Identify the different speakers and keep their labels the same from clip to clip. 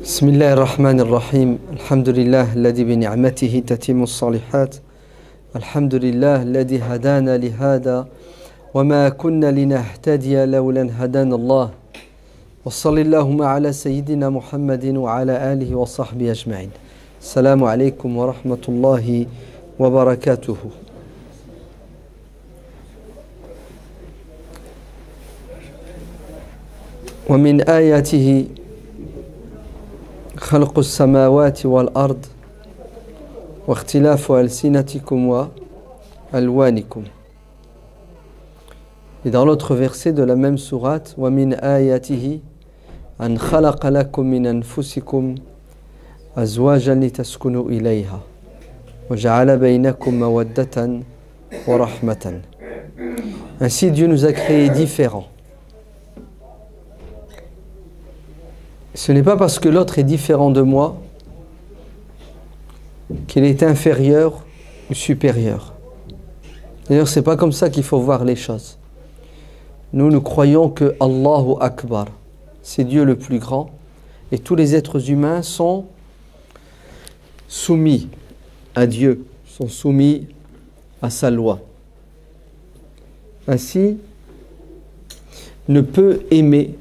Speaker 1: بسم الله الرحمن الرحيم الحمد لله الذي بنعمته تتم الصالحات الحمد لله الذي هدانا لهذا وما كنا لنهتدي لولا أن هدانا الله وصل اللهم على سيدنا محمد وعلى آله وصحبه أجمعين السلام عليكم ورحمة الله وبركاته. ومن آياته خلق السماوات والأرض واختلاف ألسنتكم وألوانكم. Et dans l'autre verset de la même sourate, وَمِنْ آيَاتِهِ أَنْ خَلَقَ لَكُم مِّنْ أَنفُسِكُمْ أَزْوَاجًا لِتَسْكُنُوا إِلَيْهَا وَجَعَلَ بَيْنَكُم مَّوَدَّةً وَرَحْمَةً. Ainsi Dieu nous a créés différents. Ce n'est pas parce que l'autre est différent de moi qu'il est inférieur ou supérieur. D'ailleurs, ce n'est pas comme ça qu'il faut voir les choses. Nous croyons que Allahu Akbar, c'est Dieu le plus grand, et tous les êtres humains sont soumis à Dieu, sont soumis à sa loi. Ainsi, ne peut aimer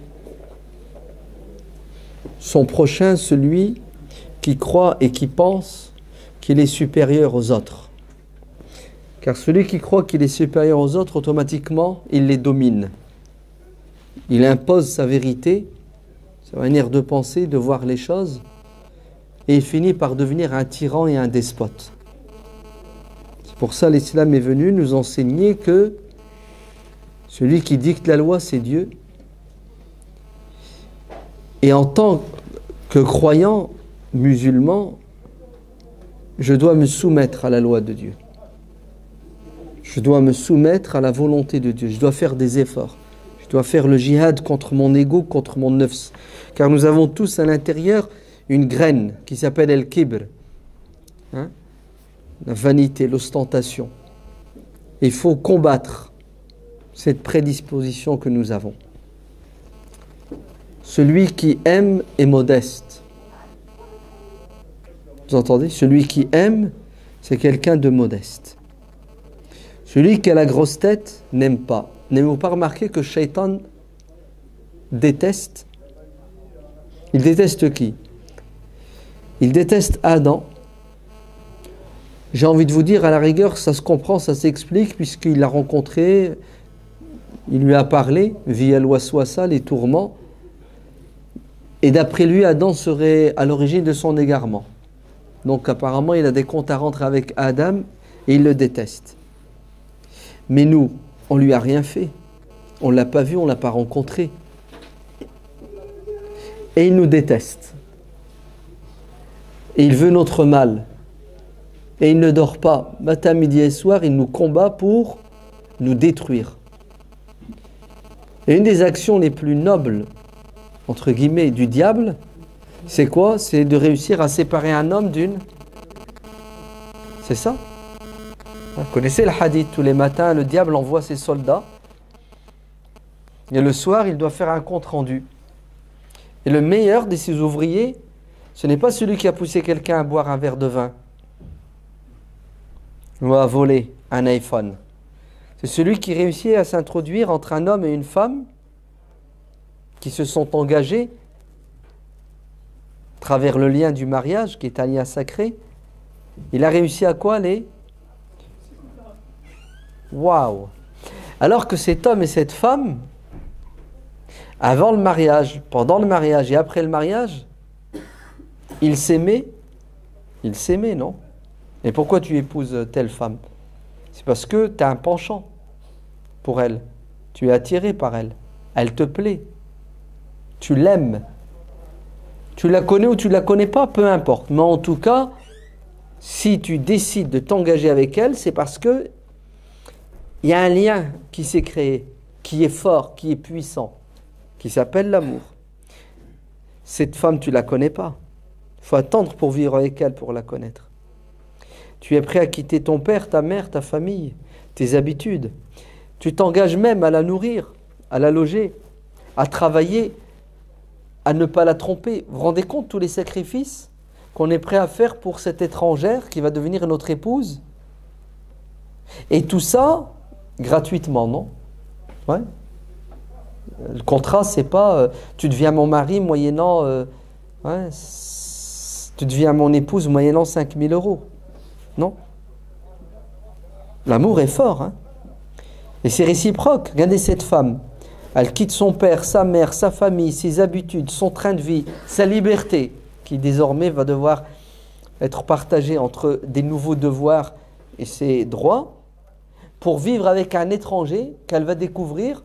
Speaker 1: son prochain celui qui croit et qui pense qu'il est supérieur aux autres. Car celui qui croit qu'il est supérieur aux autres, automatiquement, il les domine. Il impose sa vérité, sa manière de penser, de voir les choses, et il finit par devenir un tyran et un despote. C'est pour ça que l'islam est venu nous enseigner que celui qui dicte la loi, c'est Dieu. Et en tant que croyant musulman, je dois me soumettre à la loi de Dieu. Je dois me soumettre à la volonté de Dieu. Je dois faire des efforts. Je dois faire le djihad contre mon ego, contre mon nafs. Car nous avons tous à l'intérieur une graine qui s'appelle el-kibr. La vanité, l'ostentation. Il faut combattre cette prédisposition que nous avons. Celui qui aime est modeste. Vous entendez? Celui qui aime, c'est quelqu'un de modeste. Celui qui a la grosse tête n'aime pas. N'avez-vous pas remarqué que Shaitan déteste? Il déteste qui? Il déteste Adam. J'ai envie de vous dire, à la rigueur, ça se comprend, ça s'explique, puisqu'il l'a rencontré, il lui a parlé, via l'waswasa, les tourments. Et d'après lui, Adam serait à l'origine de son égarement. Donc apparemment, il a des comptes à rendre avec Adam et il le déteste. Mais nous, on ne lui a rien fait. On ne l'a pas vu, on ne l'a pas rencontré. Et il nous déteste. Et il veut notre mal. Et il ne dort pas. Matin, midi et soir, il nous combat pour nous détruire. Et une des actions les plus nobles entre guillemets, du diable, c'est quoi? C'est de réussir à séparer un homme d'une... C'est ça? Vous connaissez le hadith, tous les matins, le diable envoie ses soldats, et le soir, il doit faire un compte rendu. Et le meilleur de ses ouvriers, ce n'est pas celui qui a poussé quelqu'un à boire un verre de vin, ou à voler un iPhone. C'est celui qui réussit à s'introduire entre un homme et une femme, qui se sont engagés à travers le lien du mariage, qui est un lien sacré. Il a réussi à quoi les... Waouh! Alors que cet homme et cette femme, avant le mariage, pendant le mariage et après le mariage, ils s'aimaient. Ils s'aimaient, non? Et pourquoi tu épouses telle femme? C'est parce que tu as un penchant pour elle. Tu es attiré par elle. Elle te plaît. Tu l'aimes. Tu la connais ou tu ne la connais pas, peu importe. Mais en tout cas, si tu décides de t'engager avec elle, c'est parce que il y a un lien qui s'est créé, qui est fort, qui est puissant, qui s'appelle l'amour. Cette femme, tu ne la connais pas. Il faut attendre pour vivre avec elle, pour la connaître. Tu es prêt à quitter ton père, ta mère, ta famille, tes habitudes. Tu t'engages même à la nourrir, à la loger, à travailler, à ne pas la tromper. Vous vous rendez compte tous les sacrifices qu'on est prêt à faire pour cette étrangère qui va devenir notre épouse? Et tout ça gratuitement, non? Ouais. Le contrat, c'est pas tu deviens mon mari moyennant tu deviens mon épouse moyennant 5000 euros. Non. L'amour est fort, hein? Et c'est réciproque. Regardez cette femme. Elle quitte son père, sa mère, sa famille, ses habitudes, son train de vie, sa liberté, qui désormais va devoir être partagée entre des nouveaux devoirs et ses droits, pour vivre avec un étranger qu'elle va découvrir.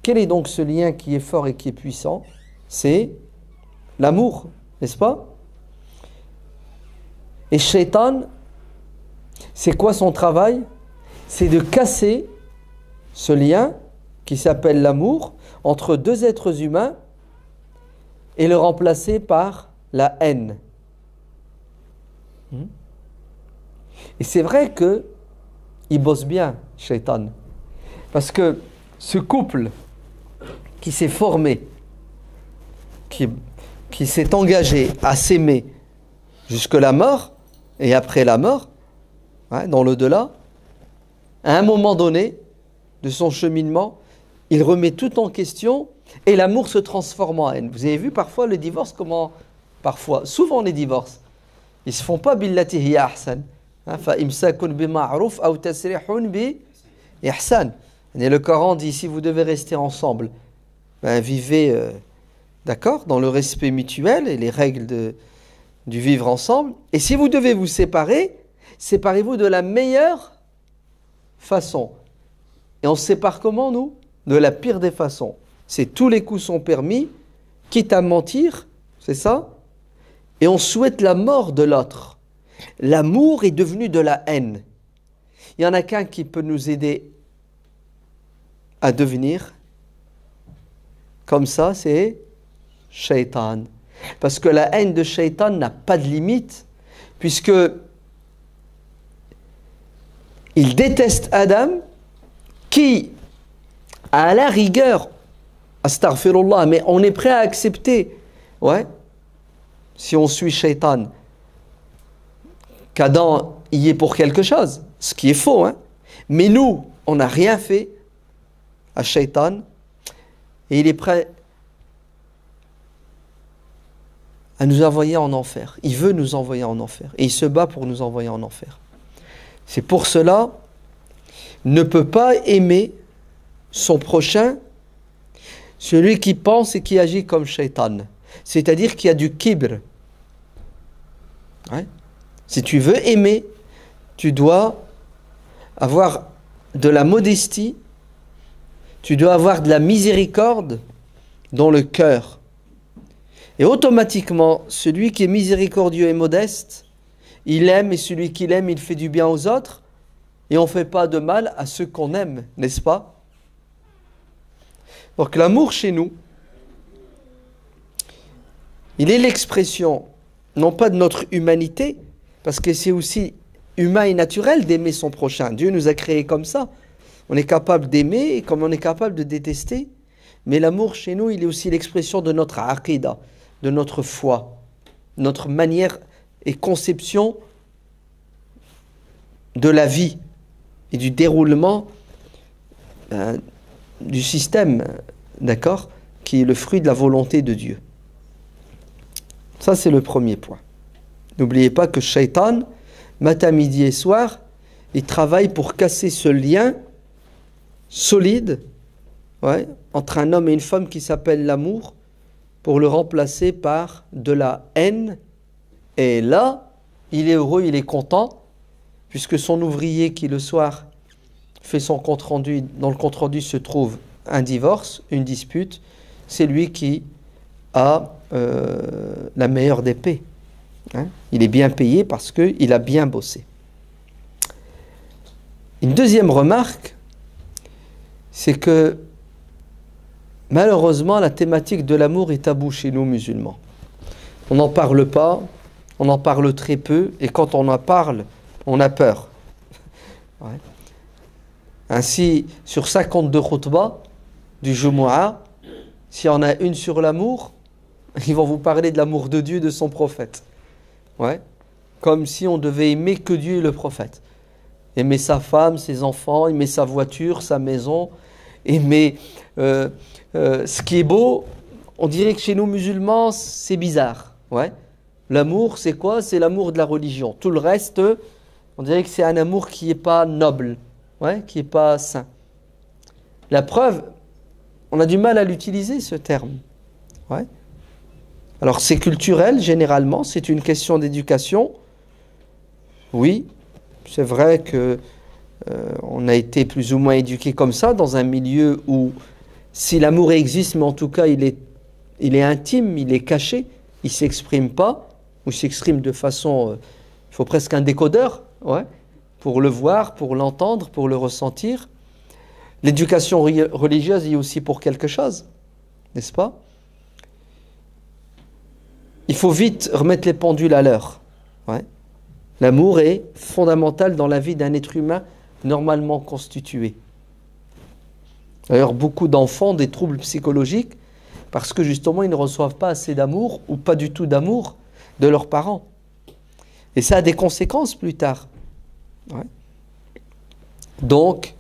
Speaker 1: Quel est donc ce lien qui est fort et qui est puissant? C'est l'amour, n'est-ce pas? Et Shaitan, c'est quoi son travail? C'est de casser ce lien qui s'appelle l'amour entre deux êtres humains et le remplacer par la haine. Et c'est vrai que il bosse bien, Shaitan, parce que ce couple qui s'est formé, qui s'est engagé à s'aimer jusque la mort et après la mort, dans l'au-delà, à un moment donné de son cheminement, il remet tout en question et l'amour se transforme en haine. Vous avez vu parfois le divorce, souvent les divorces, ils se font pas billati hiya ahsan. Fa imsakun bi ma'ruf aw tasrihun bi ihsan. Et le Coran dit, si vous devez rester ensemble, vivez d'accord, dans le respect mutuel et les règles du vivre ensemble. Et si vous devez vous séparer, séparez-vous de la meilleure façon. Et on se sépare comment, nous? De la pire des façons. C'est tous les coups sont permis, quitte à mentir, c'est ça? Et on souhaite la mort de l'autre. L'amour est devenu de la haine. Il n'y en a qu'un qui peut nous aider à devenir comme ça, c'est Shaitan. Parce que la haine de Shaitan n'a pas de limite, puisque il déteste Adam, qui, à la rigueur, astaghfirullah, mais on est prêt à accepter, si on suit Shaitan, qu'Adam y est pour quelque chose, ce qui est faux, mais nous, on n'a rien fait à Shaitan, et il est prêt à nous envoyer en enfer. Il veut nous envoyer en enfer, et il se bat pour nous envoyer en enfer. C'est pour cela, ne peut pas aimer son prochain celui qui pense et qui agit comme Shaitan, c'est-à-dire qui a du kibr. Si tu veux aimer, tu dois avoir de la modestie, tu dois avoir de la miséricorde dans le cœur. Et automatiquement, celui qui est miséricordieux et modeste, il aime, et celui qui l'aime, il fait du bien aux autres, et on ne fait pas de mal à ceux qu'on aime, n'est-ce pas? Donc l'amour chez nous, il est l'expression, non pas de notre humanité, parce que c'est aussi humain et naturel d'aimer son prochain. Dieu nous a créés comme ça. On est capable d'aimer comme on est capable de détester. Mais l'amour chez nous, il est aussi l'expression de notre aqidah, de notre foi, notre manière et conception de la vie et du déroulement du système, d'accord, qui est le fruit de la volonté de Dieu. Ça, c'est le premier point. N'oubliez pas que Shaitan, matin, midi et soir, il travaille pour casser ce lien solide entre un homme et une femme qui s'appelle l'amour, pour le remplacer par de la haine. Et là, il est heureux, il est content, puisque son ouvrier qui le soir fait son compte-rendu, dans le compte-rendu se trouve un divorce, une dispute, c'est lui qui a la meilleure des paix. Il est bien payé parce qu'il a bien bossé. Une deuxième remarque, c'est que malheureusement la thématique de l'amour est taboue chez nous musulmans. On n'en parle pas, on en parle très peu, et quand on en parle, on a peur. Ainsi, sur 52 khutbahs du Jumu'ah, s'il y en a une sur l'amour, ils vont vous parler de l'amour de Dieu, de son prophète. Ouais. Comme si on devait aimer que Dieu et le prophète. Aimer sa femme, ses enfants, aimer sa voiture, sa maison, aimer ce qui est beau. On dirait que chez nous musulmans, c'est bizarre. Ouais. L'amour, c'est quoi? C'est l'amour de la religion. Tout le reste, on dirait que c'est un amour qui n'est pas noble, ouais, qui n'est pas sain. La preuve, on a du mal à l'utiliser, ce terme. Ouais. Alors, c'est culturel, généralement, c'est une question d'éducation. Oui, c'est vrai que on a été plus ou moins éduqué comme ça, dans un milieu où, si l'amour existe, mais en tout cas, il est intime, il est caché, il ne s'exprime pas, ou il s'exprime de façon... il faut presque un décodeur, ouais, pour le voir, pour l'entendre, pour le ressentir. L'éducation religieuse y est aussi pour quelque chose, n'est-ce pas? Il faut vite remettre les pendules à l'heure. Ouais. L'amour est fondamental dans la vie d'un être humain normalement constitué. D'ailleurs, beaucoup d'enfants ont des troubles psychologiques parce que justement, ils ne reçoivent pas assez d'amour ou pas du tout d'amour de leurs parents. Et ça a des conséquences plus tard. Ouais. Donc,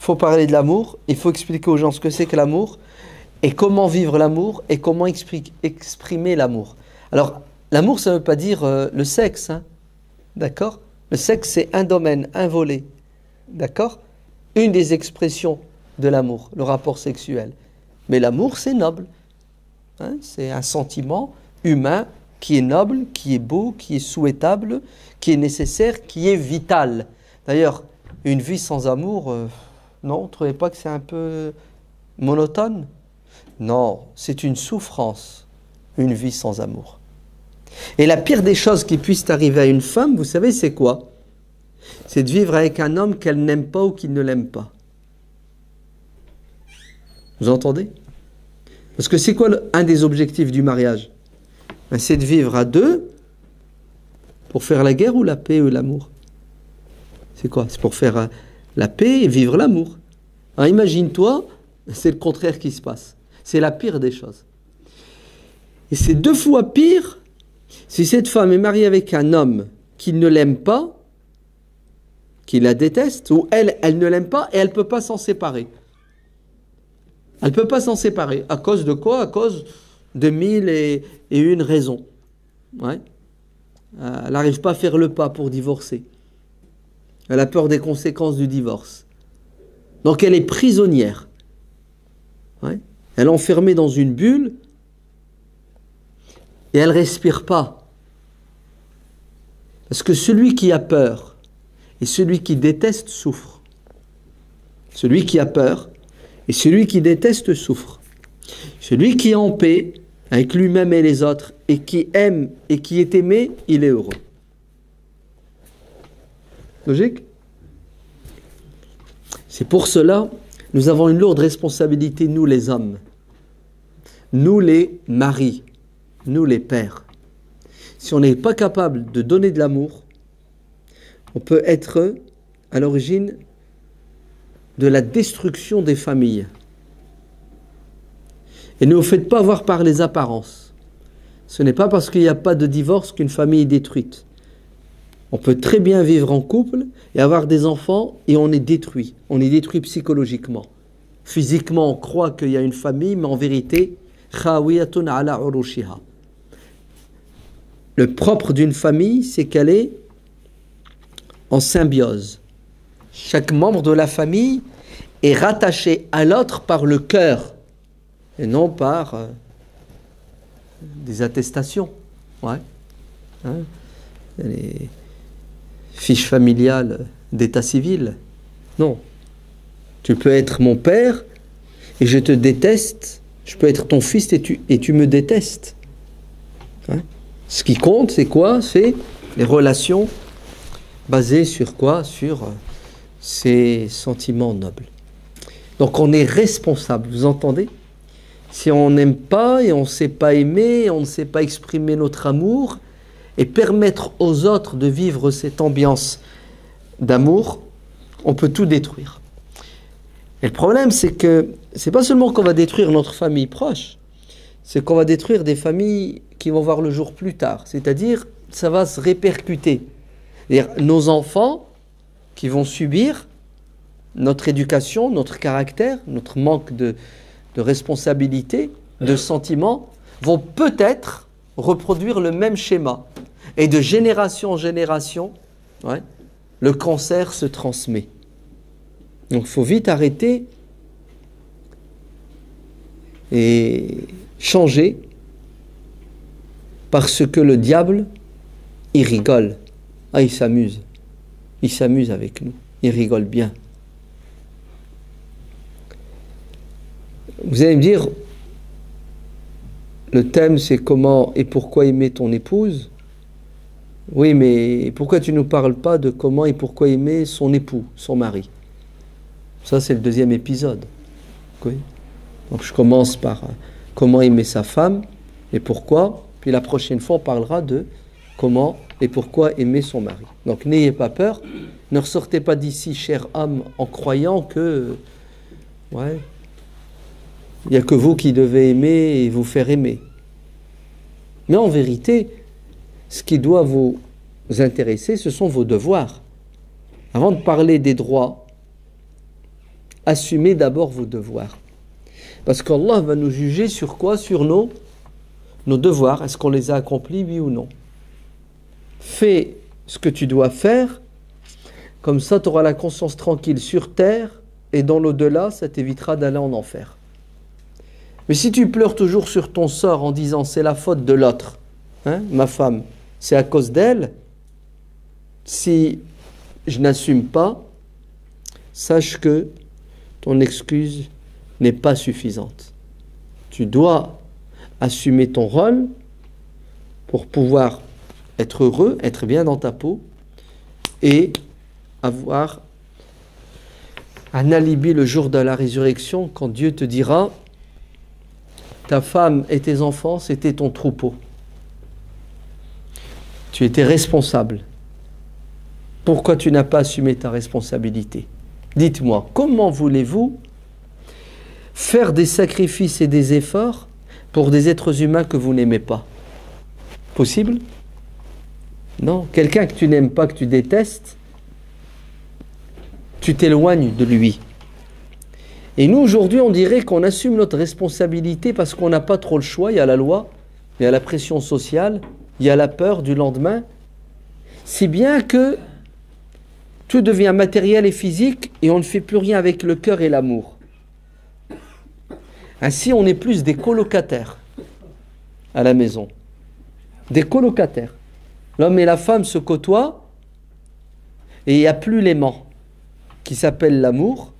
Speaker 1: il faut parler de l'amour, il faut expliquer aux gens ce que c'est que l'amour et comment vivre l'amour et comment exprimer l'amour. Alors, l'amour, ça ne veut pas dire le sexe, hein, d'accord? Le sexe, c'est un domaine, un volet, d'accord? Une des expressions de l'amour, le rapport sexuel. Mais l'amour, c'est noble. Hein, c'est un sentiment humain qui est noble, qui est beau, qui est souhaitable, qui est nécessaire, qui est vital. D'ailleurs, une vie sans amour, non, vous ne trouvez pas que c'est un peu monotone? Non, c'est une souffrance, une vie sans amour. Et la pire des choses qui puissent arriver à une femme, vous savez, c'est quoi? C'est de vivre avec un homme qu'elle n'aime pas ou qui ne l'aime pas. Vous entendez? Parce que c'est quoi un des objectifs du mariage? Ben, c'est de vivre à deux pour faire la guerre ou la paix ou l'amour. C'est quoi? C'est pour faire la paix et vivre l'amour. Alors imagine-toi, c'est le contraire qui se passe. C'est la pire des choses. Et c'est 2 fois pire si cette femme est mariée avec un homme qui ne l'aime pas, qui la déteste, ou elle ne l'aime pas et elle ne peut pas s'en séparer. Elle ne peut pas s'en séparer. À cause de quoi? À cause de 1001 raisons. Ouais. Elle n'arrive pas à faire le pas pour divorcer. Elle a peur des conséquences du divorce. Donc elle est prisonnière. Ouais. Elle est enfermée dans une bulle et elle ne respire pas. Parce que celui qui a peur et celui qui déteste souffre. Celui qui a peur et celui qui déteste souffre. Celui qui est en paix avec lui-même et les autres et qui aime et qui est aimé, il est heureux. Logique? C'est pour cela, nous avons une lourde responsabilité, nous les hommes, nous les maris, nous les pères. Si on n'est pas capable de donner de l'amour, on peut être à l'origine de la destruction des familles. Et ne vous faites pas avoir par les apparences. Ce n'est pas parce qu'il n'y a pas de divorce qu'une famille est détruite. On peut très bien vivre en couple et avoir des enfants et on est détruit. On est détruit psychologiquement. Physiquement, on croit qu'il y a une famille, mais en vérité, khawiyatun ala urushiha. Le propre d'une famille, c'est qu'elle est en symbiose. Chaque membre de la famille est rattaché à l'autre par le cœur et non par des attestations. Ouais. Hein? Les fiches familiales d'état civil. Non. Tu peux être mon père et je te déteste. Je peux être ton fils et tu me détestes. Hein? Ce qui compte, c'est quoi? C'est les relations basées sur quoi? Sur ces sentiments nobles. Donc on est responsable, vous entendez? Si on n'aime pas et on ne sait pas aimer, on ne sait pas exprimer notre amour et permettre aux autres de vivre cette ambiance d'amour, on peut tout détruire. Et le problème, c'est que c'est pas seulement qu'on va détruire notre famille proche, c'est qu'on va détruire des familles qui vont voir le jour plus tard. C'est-à-dire, ça va se répercuter. C'est-à-dire, nos enfants qui vont subir notre éducation, notre caractère, notre manque de responsabilité, de sentiments, vont peut-être reproduire le même schéma. Et de génération en génération, ouais, le cancer se transmet. Donc il faut vite arrêter et changer, parce que le diable, il rigole. Ah, il s'amuse. Il s'amuse avec nous. Il rigole bien. Vous allez me dire, le thème c'est comment et pourquoi aimer ton épouse. Oui, mais pourquoi tu ne nous parles pas de comment et pourquoi aimer son époux, son mari? Ça, c'est le deuxième épisode. Oui. Donc je commence par comment aimer sa femme et pourquoi. Puis la prochaine fois, on parlera de comment et pourquoi aimer son mari. Donc n'ayez pas peur. Ne ressortez pas d'ici, cher âme, en croyant que ouais, il n'y a que vous qui devez aimer et vous faire aimer. Mais en vérité, ce qui doit vous intéresser, ce sont vos devoirs. Avant de parler des droits, assumez d'abord vos devoirs. Parce qu'Allah va nous juger sur quoi? Sur nos devoirs. Est-ce qu'on les a accomplis, oui ou non? Fais ce que tu dois faire, comme ça tu auras la conscience tranquille sur terre, et dans l'au-delà, ça t'évitera d'aller en enfer. Mais si tu pleures toujours sur ton sort en disant c'est la faute de l'autre, hein, ma femme, c'est à cause d'elle, si je n'assume pas, sache que ton excuse n'est pas suffisante. Tu dois assumer ton rôle pour pouvoir être heureux, être bien dans ta peau et avoir un alibi le jour de la résurrection quand Dieu te dira ta femme et tes enfants, c'était ton troupeau. Tu étais responsable. Pourquoi tu n'as pas assumé ta responsabilité? Dites-moi, comment voulez-vous faire des sacrifices et des efforts pour des êtres humains que vous n'aimez pas? Possible? Non. Quelqu'un que tu n'aimes pas, que tu détestes, tu t'éloignes de lui. Et nous, aujourd'hui, on dirait qu'on assume notre responsabilité parce qu'on n'a pas trop le choix. Il y a la loi, il y a la pression sociale, il y a la peur du lendemain. Si bien que tout devient matériel et physique et on ne fait plus rien avec le cœur et l'amour. Ainsi, on est plus des colocataires à la maison. Des colocataires. L'homme et la femme se côtoient et il n'y a plus l'aimant qui s'appelle l'amour,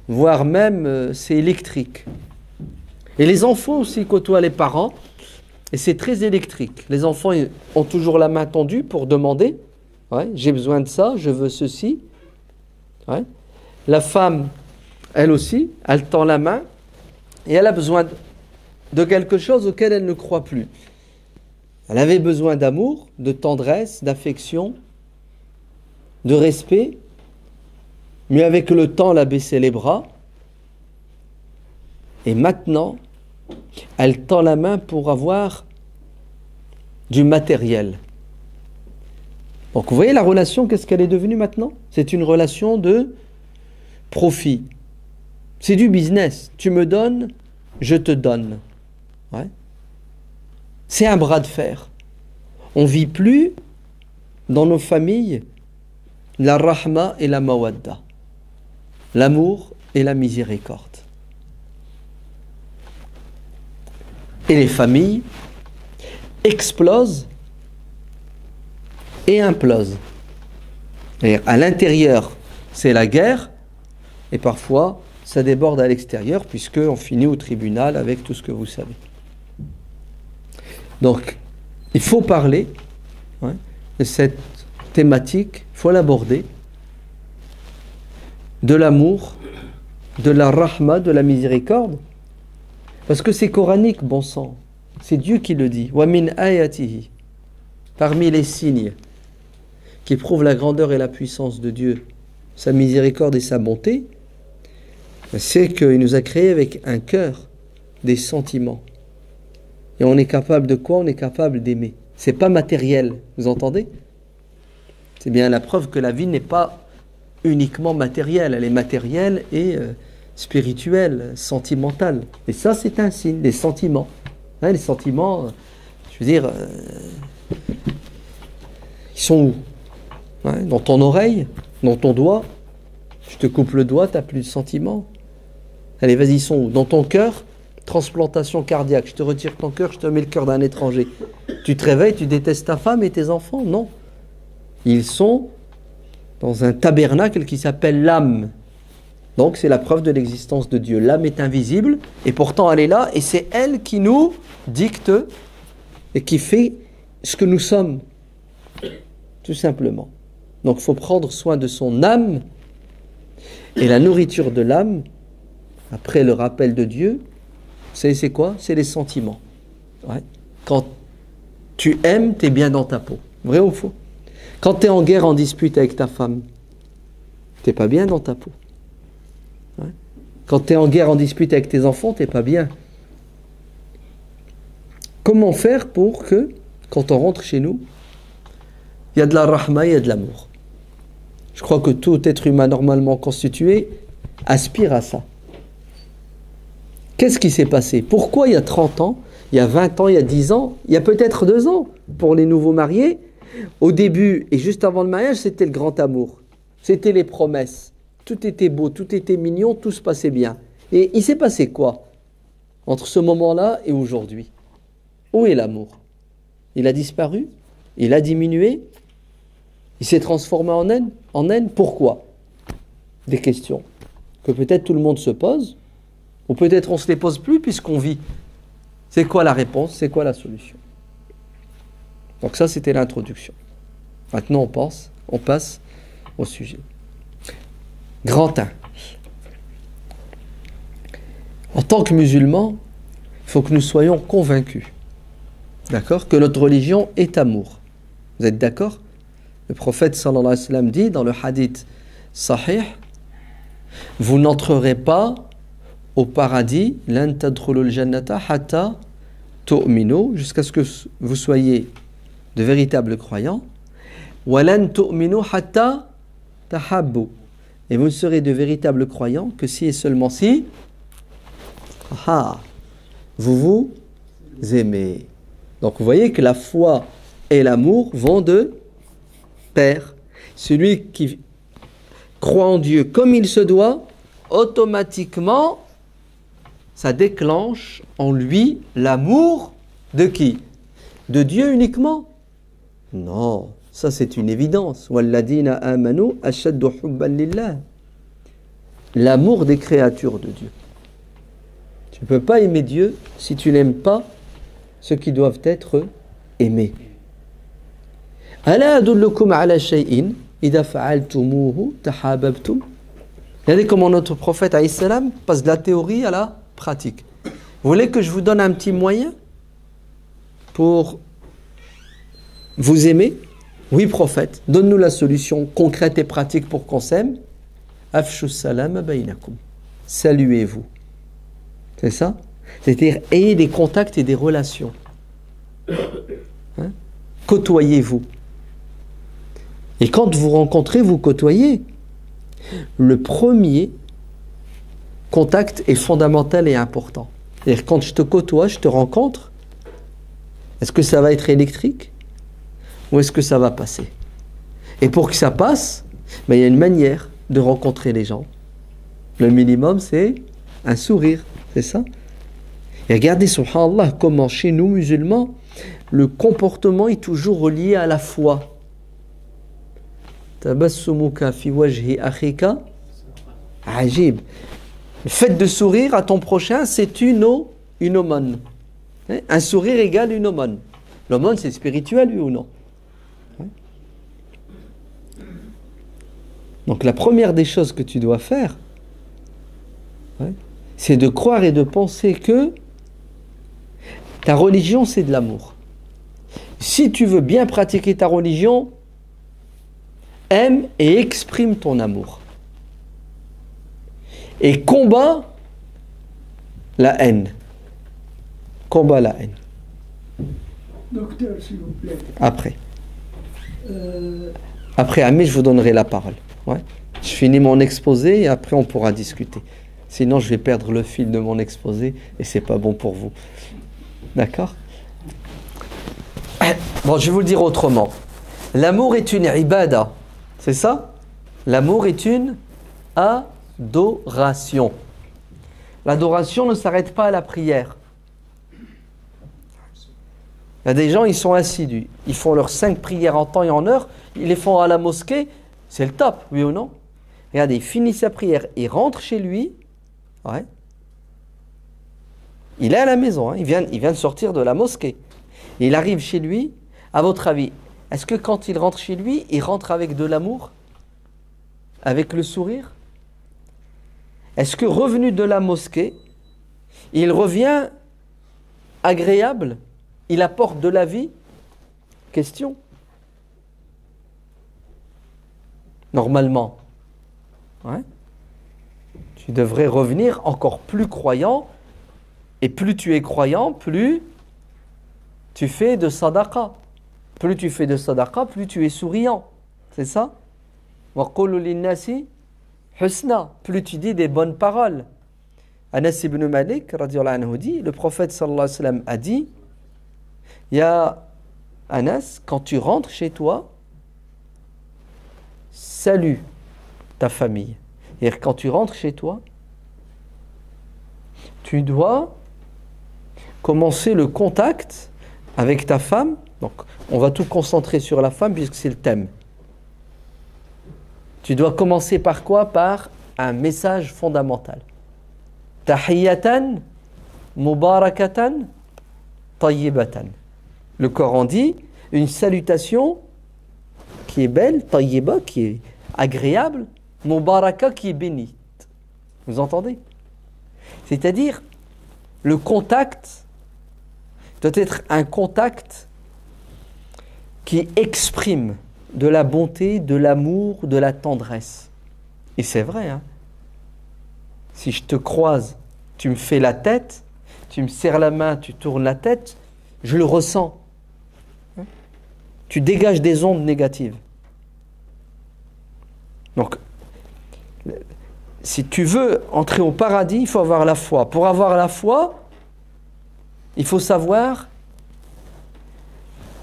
Speaker 1: voire même c'est électrique. Et les enfants aussi côtoient les parents et c'est très électrique. Les enfants ont toujours la main tendue pour demander, ouais, j'ai besoin de ça, je veux ceci. Ouais. La femme, elle aussi, elle tend la main et elle a besoin de quelque chose auquel elle ne croit plus. Elle avait besoin d'amour, de tendresse, d'affection, de respect. Mais avec le temps, elle a baissé les bras. Et maintenant, elle tend la main pour avoir du matériel. Donc vous voyez la relation, qu'est-ce qu'elle est devenue maintenant? C'est une relation de profit. C'est du business. Tu me donnes, je te donne. Ouais. C'est un bras de fer. On ne vit plus dans nos familles la rahma et la mawadda. L'amour et la miséricorde. Et les familles explosent et implosent. C'est-à-dire, à l'intérieur, c'est la guerre, et parfois, ça déborde à l'extérieur, puisqu'on finit au tribunal avec tout ce que vous savez. Donc, il faut parler, ouais, de cette thématique, il faut l'aborder, de l'amour, de la rahma, de la miséricorde, parce que c'est coranique, bon sang. C'est Dieu qui le dit. Wa min ayatihi, parmi les signes qui prouvent la grandeur et la puissance de Dieu, sa miséricorde et sa bonté, c'est qu'il nous a créés avec un cœur, des sentiments. Et on est capable de quoi? On est capable d'aimer. C'est pas matériel, vous entendez? C'est bien la preuve que la vie n'est pas uniquement matérielle. Elle est matérielle et spirituelle, sentimentale. Et ça, c'est un signe, les sentiments. Hein, les sentiments, je veux dire, ils sont où? Hein, dans ton oreille, dans ton doigt. Je te coupe le doigt, tu n'as plus de sentiments. Allez, vas-y, ils sont où? Dans ton cœur, transplantation cardiaque. Je te retire ton cœur, je te mets le cœur d'un étranger. Tu te réveilles, tu détestes ta femme et tes enfants? Non. Ils sont dans un tabernacle qui s'appelle l'âme. Donc c'est la preuve de l'existence de Dieu. L'âme est invisible et pourtant elle est là et c'est elle qui nous dicte et qui fait ce que nous sommes. Tout simplement. Donc il faut prendre soin de son âme et la nourriture de l'âme, après le rappel de Dieu, c'est quoi? C'est les sentiments. Ouais. Quand tu aimes, tu es bien dans ta peau. Vrai ou faux? Quand tu es en guerre, en dispute avec ta femme, tu n'es pas bien dans ta peau. Ouais. Quand tu es en guerre, en dispute avec tes enfants, tu n'es pas bien. Comment faire pour que, quand on rentre chez nous, il y a de la rahma, il y a de l'amour? Je crois que tout être humain normalement constitué aspire à ça. Qu'est-ce qui s'est passé? Pourquoi il y a 30 ans, il y a 20 ans, il y a 10 ans, il y a peut-être 2 ans pour les nouveaux mariés? Au début et juste avant le mariage, c'était le grand amour. C'était les promesses. Tout était beau, tout était mignon, tout se passait bien. Et il s'est passé quoi entre ce moment-là et aujourd'hui? Où est l'amour? Il a disparu? Il a diminué? Il s'est transformé en haine? En haine? Pourquoi? Des questions que peut-être tout le monde se pose, ou peut-être on ne se les pose plus puisqu'on vit. C'est quoi la réponse? C'est quoi la solution? Donc ça, c'était l'introduction. Maintenant, on passe au sujet. Grand 1. En tant que musulmans, il faut que nous soyons convaincus, d'accord, que notre religion est amour. Vous êtes d'accord? Le prophète sallallahu alayhi wa sallam dit dans le hadith sahih, vous n'entrerez pas au paradis, lan tadkhulul jannata hatta tu'minu, jusqu'à ce que vous soyez de véritables croyants, walan tu'minu hatta tahabbu, et vous ne serez de véritables croyants que si et seulement si vous vous aimez. Donc vous voyez que la foi et l'amour vont de pair. Celui qui croit en Dieu comme il se doit, automatiquement ça déclenche en lui l'amour de qui? De Dieu uniquement? Non, ça c'est une évidence. Walladina amanu ashaddu hubban lillah. L'amour des créatures de Dieu. Tu ne peux pas aimer Dieu si tu n'aimes pas ceux qui doivent être aimés. Ala adullukum ala shay'in idha fa'altumuhu tahabbtum. Regardez comment notre prophète alayhi salam passe de la théorie à la pratique. Vous voulez que je vous donne un petit moyen pour vous aimer? Oui, prophète, donne-nous la solution concrète et pratique pour qu'on s'aime. Afshu salam bainakum. Saluez-vous. C'est ça? C'est-à-dire, ayez des contacts et des relations. Hein? Côtoyez-vous. Et quand vous rencontrez, vous côtoyez. Le premier contact est fondamental et important. C'est-à-dire, quand je te côtoie, je te rencontre, est-ce que ça va être électrique ou est-ce que ça va passer? Et pour que ça passe, il y a une manière de rencontrer les gens. Le minimum, c'est un sourire. C'est ça? Et regardez, subhanallah, comment chez nous, musulmans, le comportement est toujours relié à la foi. Tabassumuka fi wajhi akhika ajib. Le fait de sourire à ton prochain, c'est une aumône. Un sourire égale une aumône. L'aumône, c'est spirituel, oui ou non? Donc la première des choses que tu dois faire, c'est de croire et de penser que ta religion, c'est de l'amour. Si tu veux bien pratiquer ta religion, aime et exprime ton amour. et combat la haine. Combat la haine.
Speaker 2: Docteur, s'il vous plaît.
Speaker 1: Après.
Speaker 2: Euh,
Speaker 1: Après, Ami, je vous donnerai la parole. Ouais. Je finis mon exposé et après on pourra discuter. Sinon, je vais perdre le fil de mon exposé et c'est pas bon pour vous. D'accord? Bon, je vais vous le dire autrement. L'amour est une ibada. C'est ça? L'amour est une adoration. L'adoration ne s'arrête pas à la prière. Il y a des gens, ils sont assidus. Ils font leurs 5 prières en temps et en heure. Ils les font à la mosquée. C'est le top, oui ou non? Regardez, il finit sa prière. Il rentre chez lui. Ouais. Il est à la maison. Hein. Il vient de sortir de la mosquée. Et il arrive chez lui. À votre avis, est-ce que quand il rentre chez lui, il rentre avec de l'amour? Avec le sourire? Est-ce que revenu de la mosquée, il revient agréable? Il apporte de la vie? Question. Normalement. Ouais. Tu devrais revenir encore plus croyant. Et plus tu es croyant, plus tu fais de sadaqa. Plus tu fais de sadaqa, plus tu es souriant. C'est ça? Wa qulu linnasi husna. Plus tu dis des bonnes paroles. Anas ibn Malik, radiyallahu anhu, dit, le prophète sallallahu alayhi wa sallam a dit, Ya Anas, quand tu rentres chez toi, salue ta famille. Et quand tu rentres chez toi, tu dois commencer le contact avec ta femme. Donc, on va tout concentrer sur la femme puisque c'est le thème. Tu dois commencer par quoi? Par un message fondamental. Tahiyatan, mubarakatan, tayyibatan. Le Coran dit une salutation qui est belle, tayyiba, qui est agréable, mubaraka, qui est bénite. Vous entendez? C'est-à-dire, le contact doit être un contact qui exprime de la bonté, de l'amour, de la tendresse. Et c'est vrai, hein? Si je te croise, tu me fais la tête, tu me serres la main, tu tournes la tête, je le ressens. Tu dégages des ondes négatives. Donc, si tu veux entrer au paradis, il faut avoir la foi. Pour avoir la foi, il faut savoir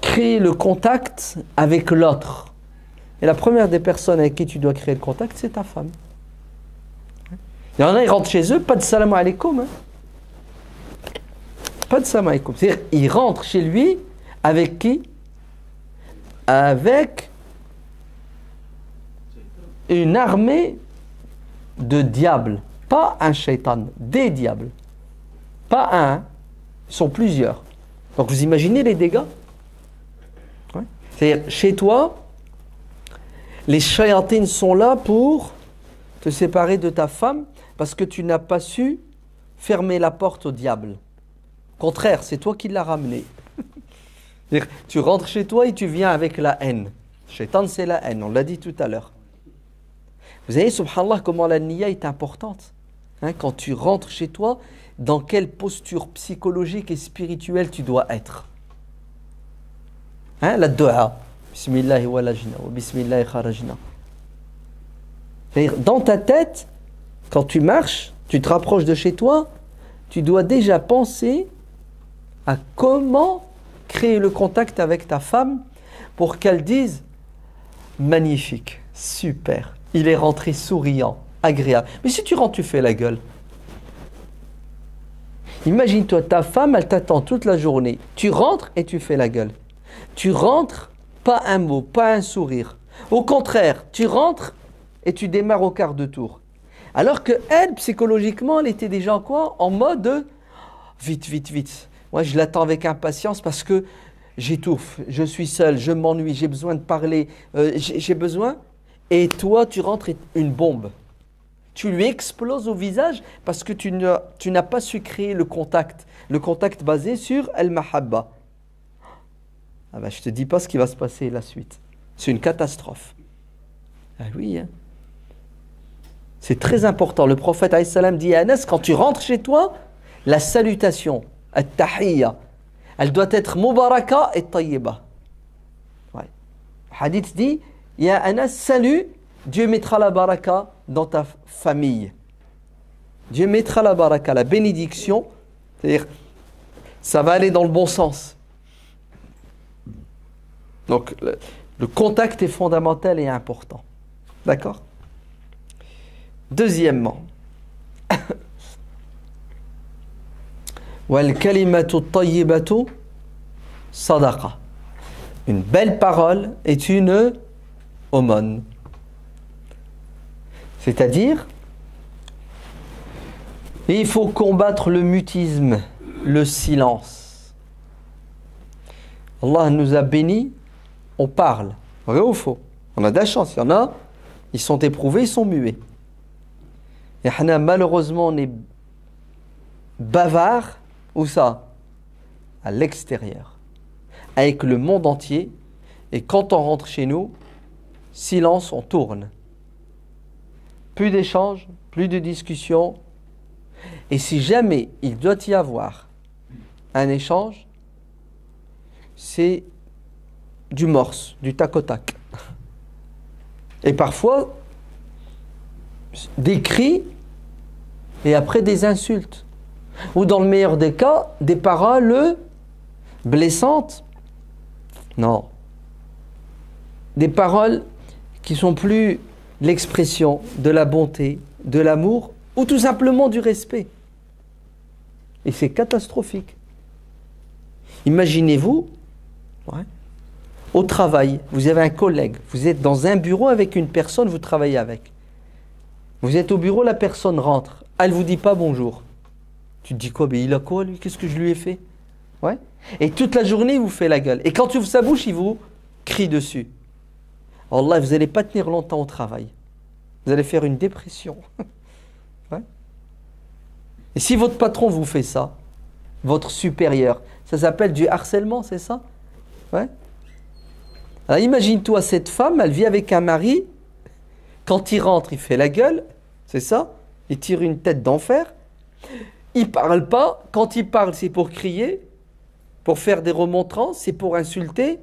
Speaker 1: créer le contact avec l'autre. Et la première des personnes avec qui tu dois créer le contact, c'est ta femme. Il y en a, ils rentrent chez eux, pas de salam alaikum. Hein. Pas de salam alaikum. C'est-à-dire, ils rentrent chez lui avec qui? Avec une armée de diables. Pas un shaitan, des diables. Pas un, ils sont plusieurs. Donc vous imaginez les dégâts? Ouais. C'est-à-dire, chez toi, les shayatines sont là pour te séparer de ta femme parce que tu n'as pas su fermer la porte au diable. Au contraire, c'est toi qui l'as ramené. Tu rentres chez toi et tu viens avec la haine. Shaitan, c'est la haine, on l'a dit tout à l'heure. Vous savez, subhanallah, comment la niya est importante. Hein, quand tu rentres chez toi, dans quelle posture psychologique et spirituelle tu dois être. Hein, la dua. Bismillahi walajna wa bismillahi kharajna. C'est-à-dire, dans ta tête, quand tu marches, tu te rapproches de chez toi, tu dois déjà penser à comment créer le contact avec ta femme pour qu'elle dise magnifique, super, il est rentré souriant, agréable. Mais si tu rentres, tu fais la gueule. Imagine-toi, ta femme, elle t'attend toute la journée. Tu rentres et tu fais la gueule. Tu rentres, pas un mot, pas un sourire. Au contraire, tu rentres et tu démarres au quart de tour. Alors que elle, psychologiquement, elle était déjà quoi? En mode vite, vite, vite. Moi, je l'attends avec impatience parce que j'étouffe, je suis seul, je m'ennuie, j'ai besoin de parler, j'ai besoin. Et toi, tu rentres une bombe. Tu lui exploses au visage parce que tu n'as pas su créer le contact basé sur al-mahabba. Ah ben, je ne te dis pas ce qui va se passer la suite. C'est une catastrophe. Ah oui, hein. C'est très important. Le prophète alayhi salam dit à Anas, quand tu rentres chez toi, la salutation, at-tahiyya, elle doit être mubaraka et tayyiba. Ouais. Hadith dit, ya Anas, salut, Dieu mettra la baraka dans ta famille. Dieu mettra la baraka, la bénédiction, c'est-à-dire, ça va aller dans le bon sens. Donc, le contact est fondamental et important. D'accord ? Deuxièmement, wal kalimatu tayyibatu sadaqa. Une belle parole est une aumône. C'est-à-dire, il faut combattre le mutisme, le silence. Allah nous a bénis, on parle. Vrai ou faux? On a de la chance, il y en a, ils sont éprouvés, ils sont muets. Et malheureusement, on est bavard, où ça? À l'extérieur, avec le monde entier. Et quand on rentre chez nous, silence, on tourne. Plus d'échanges, plus de discussions. Et si jamais il doit y avoir un échange, c'est du morse, du tac au tac. Et parfois, des cris et après des insultes. Ou dans le meilleur des cas, des paroles blessantes. Non. Des paroles qui sont plus l'expression de la bonté, de l'amour ou tout simplement du respect. Et c'est catastrophique. Imaginez-vous, au travail, vous avez un collègue, vous êtes dans un bureau avec une personne, vous travaillez avec. Vous êtes au bureau, la personne rentre, elle ne vous dit pas bonjour. Tu te dis quoi? Mais il a quoi lui? Qu'est-ce que je lui ai fait? Ouais. Et toute la journée, il vous fait la gueule. Et quand tu ouvres sa bouche, il vous crie dessus. Allah, vous n'allez pas tenir longtemps au travail. Vous allez faire une dépression. Ouais. Et si votre patron vous fait ça, votre supérieur, ça s'appelle du harcèlement, c'est ça? Ouais. Alors imagine-toi cette femme, elle vit avec un mari, quand il rentre, il fait la gueule, c'est ça? Il tire une tête d'enfer, il parle pas, quand il parle c'est pour crier, pour faire des remontrances, c'est pour insulter.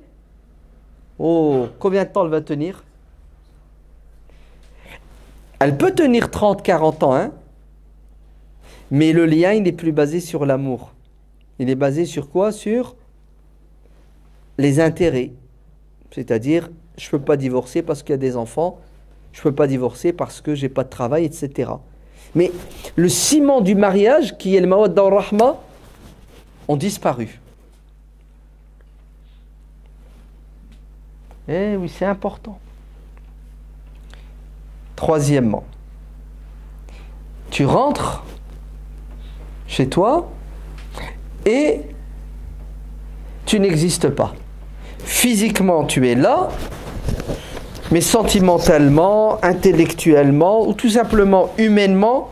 Speaker 1: Oh, combien de temps elle va tenir? Elle peut tenir 30, 40 ans, hein? Mais le lien, il n'est plus basé sur l'amour. Il est basé sur quoi? Sur les intérêts. C'est-à-dire, je ne peux pas divorcer parce qu'il y a des enfants, je ne peux pas divorcer parce que je n'ai pas de travail, etc. Mais le ciment du mariage, qui est le mawadda ar-rahma, ont disparu. Eh oui, c'est important. Troisièmement, tu rentres chez toi et tu n'existes pas. Physiquement, tu es là, mais sentimentalement, intellectuellement ou tout simplement humainement,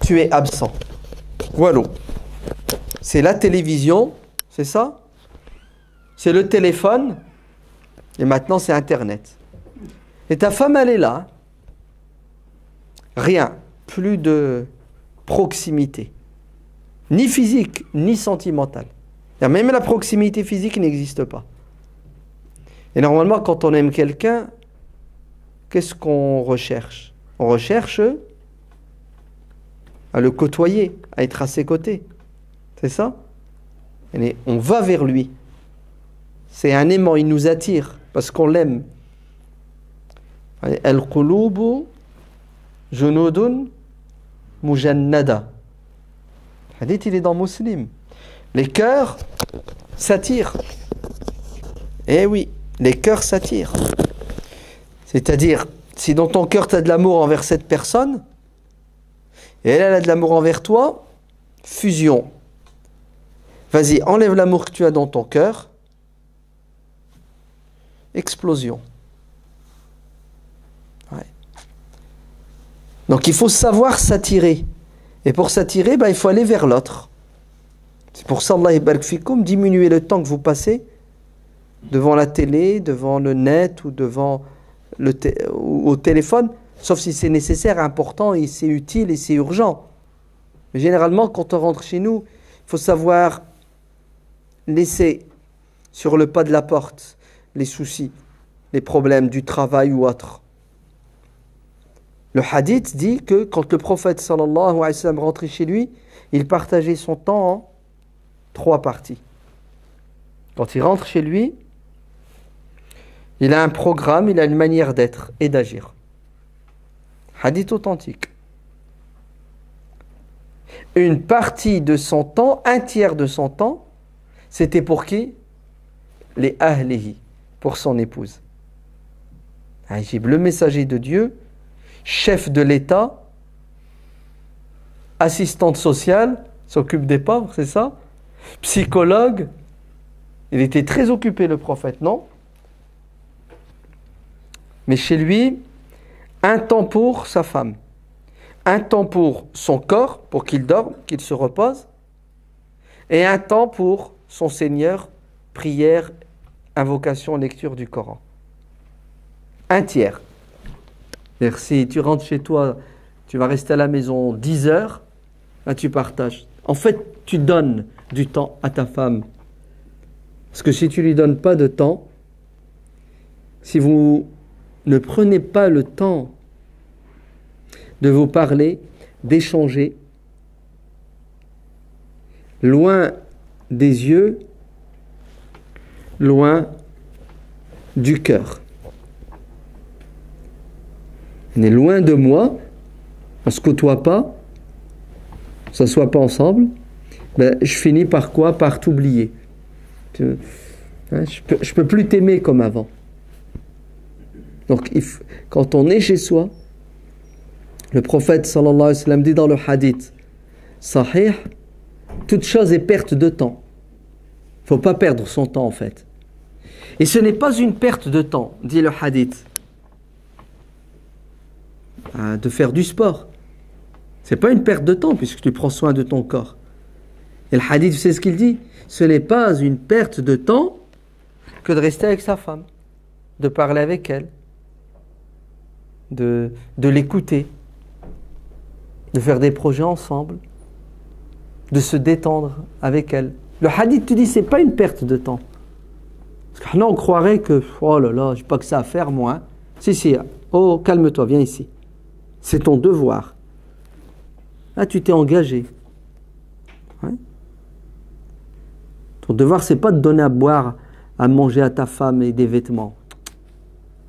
Speaker 1: tu es absent. Voilà. C'est la télévision, c'est ça? C'est le téléphone et maintenant c'est Internet. Et ta femme, elle est là. Rien, plus de proximité. Ni physique, ni sentimentale. Même la proximité physique n'existe pas. Et normalement, quand on aime quelqu'un, qu'est-ce qu'on recherche? On recherche à le côtoyer, à être à ses côtés. C'est ça? Et on va vers lui. C'est un aimant, il nous attire parce qu'on l'aime. Al-qulubu junudun mujannada. Le hadith, il est dans Muslim. Les cœurs s'attirent. Eh oui, les cœurs s'attirent. C'est-à-dire, si dans ton cœur tu as de l'amour envers cette personne, et elle a de l'amour envers toi, fusion. Vas-y, enlève l'amour que tu as dans ton cœur. Explosion. Ouais. Donc il faut savoir s'attirer. Et pour s'attirer, il faut aller vers l'autre. C'est pour ça, Allah barak fikoum, diminuer le temps que vous passez devant la télé, devant le net ou devant au téléphone. Sauf si c'est nécessaire, important, et c'est utile et c'est urgent. Mais généralement, quand on rentre chez nous, il faut savoir laisser sur le pas de la porte les soucis, les problèmes du travail ou autre. Le hadith dit que quand le prophète sallallahu alayhi wa sallam rentrait chez lui, il partageait son temps en 3 parties. Quand il rentre chez lui, il a un programme, il a une manière d'être et d'agir. Hadith authentique. Une partie de son temps, un tiers de son temps, c'était pour qui? Les ahlihi, pour son épouse. Ajib, le messager de Dieu, chef de l'État, assistante sociale, s'occupe des pauvres, c'est ça? Psychologue, il était très occupé le prophète, non? Mais chez lui, un temps pour sa femme, un temps pour son corps, pour qu'il dorme, qu'il se repose, et un temps pour son Seigneur, prière, invocation, lecture du Coran. Un tiers. Si tu rentres chez toi, tu vas rester à la maison 10 heures, là tu partages. En fait, tu donnes du temps à ta femme. Parce que si tu ne lui donnes pas de temps, si vous ne prenez pas le temps de vous parler, d'échanger, loin des yeux, loin du cœur. On est loin de moi, on ne se côtoie pas, on ne s'assoit pas ensemble, ben, je finis par quoi? Par t'oublier. Je peux plus t'aimer comme avant. Donc, quand on est chez soi, le prophète sallallahu alayhi wa sallam dit dans le hadith sahih, toute chose est perte de temps. Il ne faut pas perdre son temps en fait. Et ce n'est pas une perte de temps, dit le hadith, de faire du sport. Ce n'est pas une perte de temps puisque tu prends soin de ton corps. Et le hadith, c'est ce qu'il dit, ce n'est pas une perte de temps que de rester avec sa femme, de parler avec elle, de l'écouter, de faire des projets ensemble, de se détendre avec elle. Le hadith te dit c'est pas une perte de temps. Parce que là on croirait que oh là là, j'ai pas que ça à faire moi. Hein. Si, oh calme-toi, viens ici. C'est ton devoir. Là tu t'es engagé. Ouais. Ton devoir c'est pas de donner à boire, à manger à ta femme et des vêtements.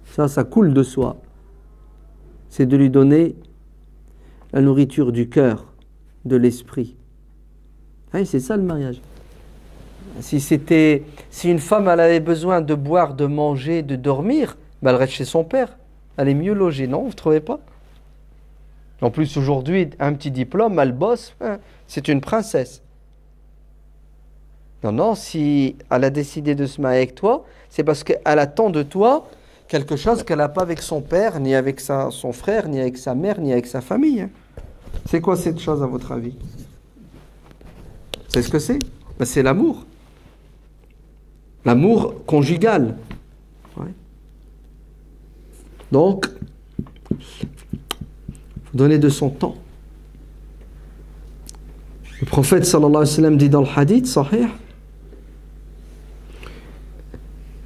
Speaker 1: Ça coule de soi. C'est de lui donner la nourriture du cœur, de l'esprit. Oui, c'est ça le mariage. Si une femme elle avait besoin de boire, de manger, de dormir, ben elle reste chez son père. Elle est mieux logée, non? Vous ne trouvez pas? En plus, aujourd'hui, un petit diplôme, elle bosse, hein, c'est une princesse. Non, si elle a décidé de se marier avec toi, c'est parce qu'elle attend de toi quelque chose qu'elle n'a pas avec son père, ni avec son frère, ni avec sa mère, ni avec sa famille. Hein. C'est quoi cette chose à votre avis? C'est ce que c'est? Ben, c'est l'amour. L'amour conjugal. Ouais. Donc, il faut donner de son temps. Le prophète sallallahu alayhi wa sallam dit dans le hadith sahih,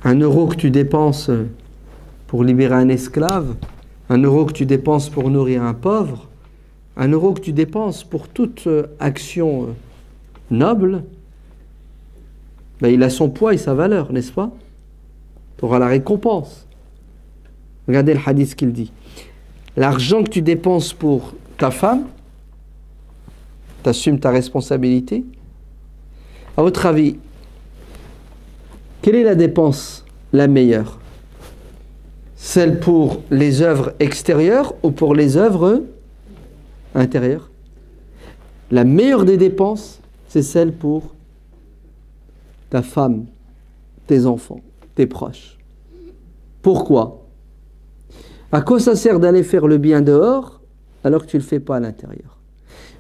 Speaker 1: 1 euro que tu dépenses pour libérer un esclave, 1 euro que tu dépenses pour nourrir un pauvre, 1 euro que tu dépenses pour toute action noble, ben il a son poids et sa valeur, n'est-ce pas? Tu auras la récompense. Regardez le hadith qu'il dit. L'argent que tu dépenses pour ta femme, tu assumes ta responsabilité. À votre avis, quelle est la dépense la meilleure? Celle pour les œuvres extérieures ou pour les œuvres intérieures? La meilleure des dépenses, c'est celle pour ta femme, tes enfants, tes proches. Pourquoi? À quoi ça sert d'aller faire le bien dehors alors que tu ne le fais pas à l'intérieur?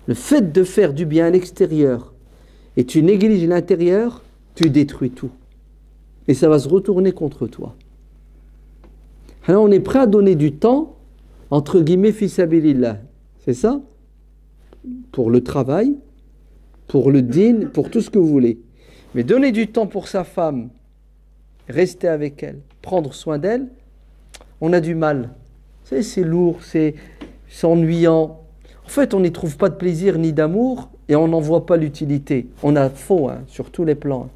Speaker 1: Le fait de faire du bien à l'extérieur et tu négliges l'intérieur, tu détruis tout. Et ça va se retourner contre toi. Alors on est prêt à donner du temps entre guillemets, fils sabilillah. C'est ça? Pour le travail, pour le dîn, pour tout ce que vous voulez. Mais donner du temps pour sa femme, rester avec elle, prendre soin d'elle, on a du mal. C'est lourd, c'est ennuyant. En fait, on n'y trouve pas de plaisir ni d'amour et on n'en voit pas l'utilité. On a faux sur tous les plans.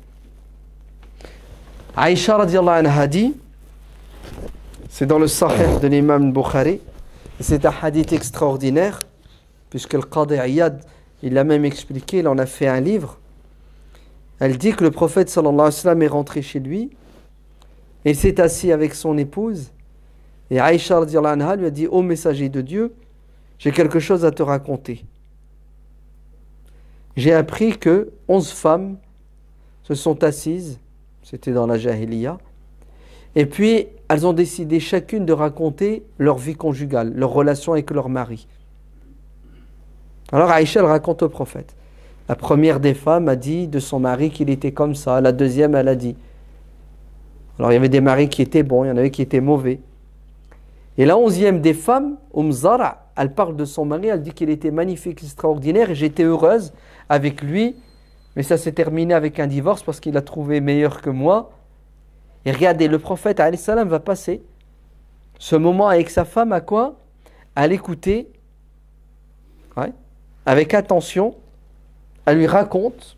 Speaker 1: Aïcha radiallahu anha dit, c'est dans le Sahih de l'imam Bukhari, c'est un hadith extraordinaire, puisque le Qadi Iyad, il l'a même expliqué, il en a fait un livre. Elle dit que le prophète sallallahu alayhi wa sallam est rentré chez lui, et il s'est assis avec son épouse, et Aïcha radiallahu anha lui a dit, ô messager de Dieu, j'ai quelque chose à te raconter. J'ai appris que 11 femmes se sont assises, c'était dans la Jahiliya, et puis elles ont décidé chacune de raconter leur vie conjugale, leur relation avec leur mari. Alors Aïcha, elle raconte au prophète. La première des femmes a dit de son mari qu'il était comme ça, la deuxième, elle a dit. Alors il y avait des maris qui étaient bons, il y en avait qui étaient mauvais. Et la 11e des femmes, Zara, elle parle de son mari, elle dit qu'il était magnifique, extraordinaire, et j'étais heureuse avec lui, mais ça s'est terminé avec un divorce parce qu'il l'a trouvé meilleur que moi. Et regardez, le prophète alayhi salam va passer ce moment avec sa femme à quoi? À l'écouter, avec attention, elle lui raconte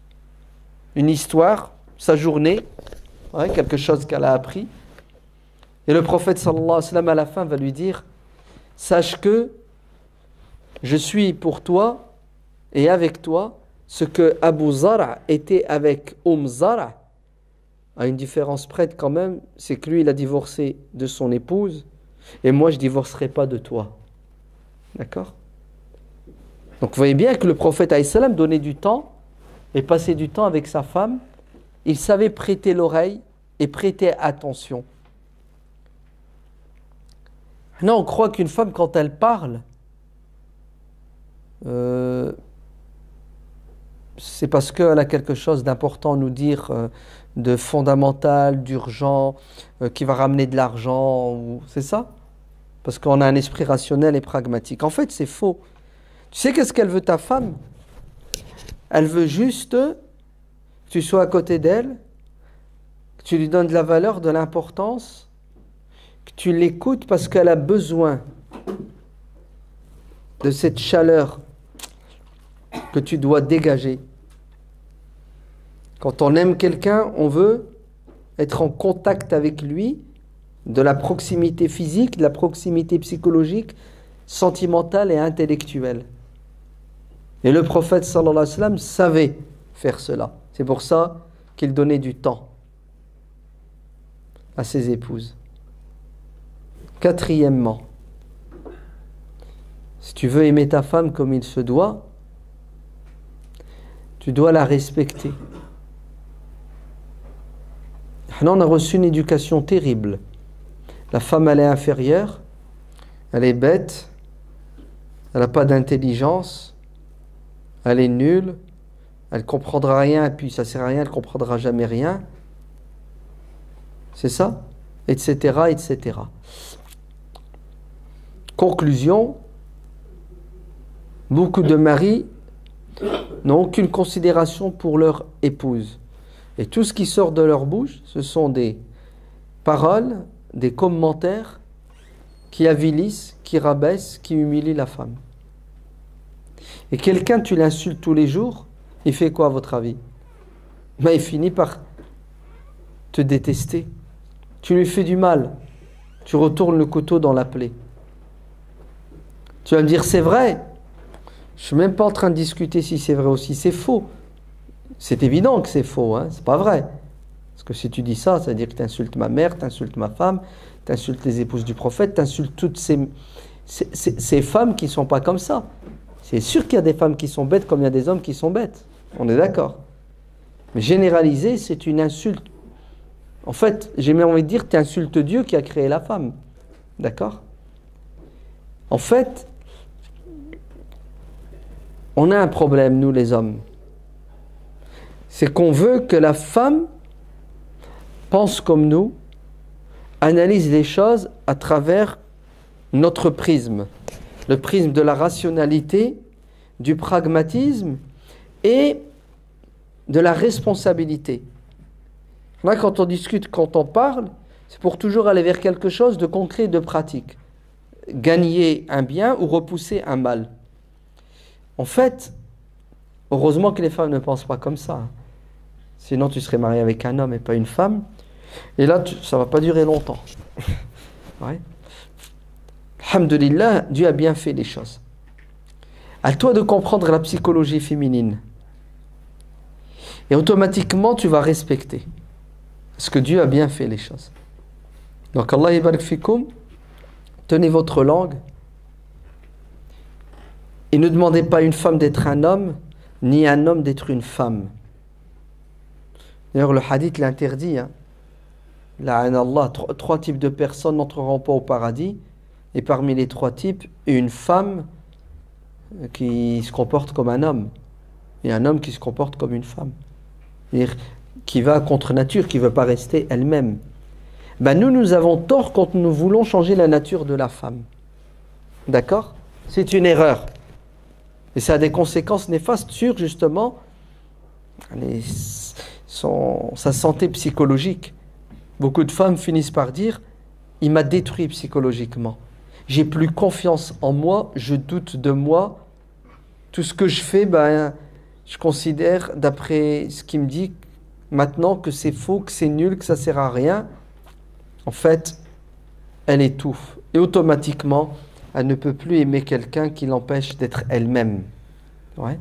Speaker 1: une histoire, sa journée, quelque chose qu'elle a appris. Et le prophète sallallahu alayhi wa sallam à la fin va lui dire, sache que je suis pour toi et avec toi ce que Abu Zara était avec Zara. À une différence près quand même, c'est que lui il a divorcé de son épouse et moi je ne divorcerai pas de toi. D'accord? Donc vous voyez bien que le prophète alayhi salam donnait du temps et passait du temps avec sa femme. Il savait prêter l'oreille et prêter attention. Non, on croit qu'une femme, quand elle parle, c'est parce qu'elle a quelque chose d'important à nous dire, de fondamental, d'urgent, qui va ramener de l'argent. C'est ça? Parce qu'on a un esprit rationnel et pragmatique. En fait, c'est faux. Tu sais qu'est-ce qu'elle veut ta femme? Elle veut juste que tu sois à côté d'elle, que tu lui donnes de la valeur, de l'importance, que tu l'écoutes parce qu'elle a besoin de cette chaleur que tu dois dégager. Quand on aime quelqu'un, on veut être en contact avec lui, de la proximité physique, de la proximité psychologique, sentimentale et intellectuelle. Et le prophète sallallahu alayhi wa sallam savait faire cela. C'est pour ça qu'il donnait du temps à ses épouses. Quatrièmement, si tu veux aimer ta femme comme il se doit, tu dois la respecter. Là, on a reçu une éducation terrible. La femme, elle est inférieure, elle est bête, elle n'a pas d'intelligence, elle est nulle, elle ne comprendra rien, et puis ça ne sert à rien, elle ne comprendra jamais rien. C'est ça? Etc., etc. Conclusion, beaucoup de maris n'ont aucune considération pour leur épouse. Et tout ce qui sort de leur bouche, ce sont des paroles, des commentaires qui avilissent, qui rabaissent, qui humilient la femme. Et quelqu'un, tu l'insultes tous les jours, il fait quoi à votre avis? Il finit par te détester. Tu lui fais du mal, tu retournes le couteau dans la plaie. Tu vas me dire, c'est vrai. Je ne suis même pas en train de discuter si c'est vrai ou si c'est faux. C'est évident que c'est faux, c'est pas vrai. Parce que si tu dis ça, ça veut dire que tu insultes ma mère, tu insultes ma femme, tu insultes les épouses du prophète, tu insultes toutes ces femmes qui ne sont pas comme ça. C'est sûr qu'il y a des femmes qui sont bêtes comme il y a des hommes qui sont bêtes. On est d'accord. Mais généraliser, c'est une insulte. En fait, j'ai même envie de dire, tu insultes Dieu qui a créé la femme. D'accord? En fait, on a un problème, nous les hommes. C'est qu'on veut que la femme pense comme nous, analyse les choses à travers notre prisme, le prisme de la rationalité, du pragmatisme et de la responsabilité. Là, quand on discute, quand on parle, c'est pour toujours aller vers quelque chose de concret et de pratique. Gagner un bien ou repousser un mal. En fait, heureusement que les femmes ne pensent pas comme ça. Sinon, tu serais marié avec un homme et pas une femme. Et là, ça ne va pas durer longtemps. Ouais. Alhamdulillah, Dieu a bien fait les choses. À toi de comprendre la psychologie féminine. Et automatiquement, tu vas respecter. Parce que Dieu a bien fait les choses. Donc, Allah yabarak fikoum, tenez votre langue. Et ne demandez pas à une femme d'être un homme, ni à un homme d'être une femme. D'ailleurs, le hadith l'interdit. Allah, trois types de personnes n'entreront pas au paradis. Et parmi les trois types, une femme qui se comporte comme un homme. Et un homme qui se comporte comme une femme. C'est-à-dire qui va contre nature, qui ne veut pas rester elle-même. Ben nous avons tort quand nous voulons changer la nature de la femme. D'accord? C'est une erreur. Et ça a des conséquences néfastes sur, justement, sa santé psychologique. Beaucoup de femmes finissent par dire « Il m'a détruit psychologiquement. J'ai plus confiance en moi, je doute de moi. Tout ce que je fais, ben, je considère, d'après ce qu'il me dit, maintenant que c'est faux, que c'est nul, que ça ne sert à rien. » En fait, elle étouffe. Et automatiquement, elle ne peut plus aimer quelqu'un qui l'empêche d'être elle-même. Ouais.